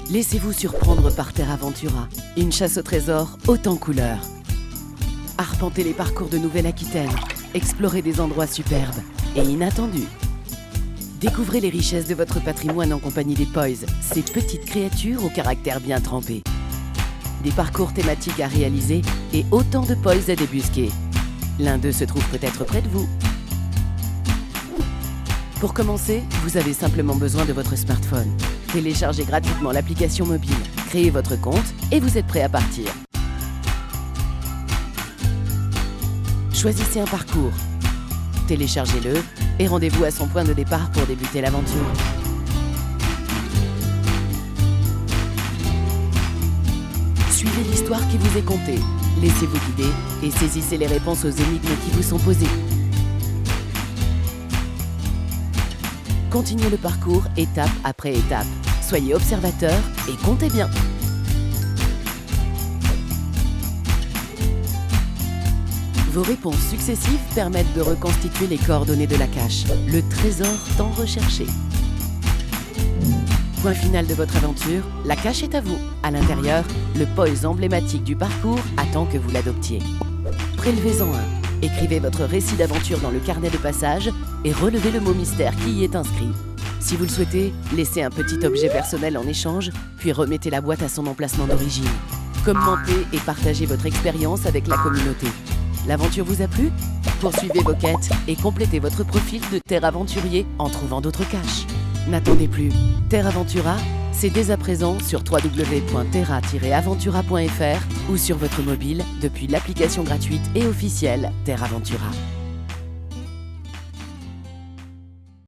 Laissez-vous surprendre par Terraventura, une chasse au trésor haute en couleurs. Arpentez les parcours de Nouvelle-Aquitaine, explorez des endroits superbes et inattendus. Découvrez les richesses de votre patrimoine en compagnie des Poys, ces petites créatures au caractère bien trempé. Des parcours thématiques à réaliser et autant de Poys à débusquer. L'un d'eux se trouve peut-être près de vous. Pour commencer, vous avez simplement besoin de votre smartphone. Téléchargez gratuitement l'application mobile, créez votre compte et vous êtes prêt à partir. Choisissez un parcours, téléchargez-le et rendez-vous à son point de départ pour débuter l'aventure. Suivez l'histoire qui vous est contée, laissez-vous guider et saisissez les réponses aux énigmes qui vous sont posées. Continuez le parcours étape après étape. Soyez observateur et comptez bien. Vos réponses successives permettent de reconstituer les coordonnées de la cache, le trésor tant recherché. Point final de votre aventure, la cache est à vous. À l'intérieur, le Poys emblématique du parcours attend que vous l'adoptiez. Prélevez-en un. Écrivez votre récit d'aventure dans le carnet de passage et relevez le mot mystère qui y est inscrit. Si vous le souhaitez, laissez un petit objet personnel en échange, puis remettez la boîte à son emplacement d'origine. Commentez et partagez votre expérience avec la communauté. L'aventure vous a plu? Poursuivez vos quêtes et complétez votre profil de Terraventurier en trouvant d'autres caches. N'attendez plus. Terraventura, c'est dès à présent sur www.terra-aventura.fr ou sur votre mobile depuis l'application gratuite et officielle Terraventura.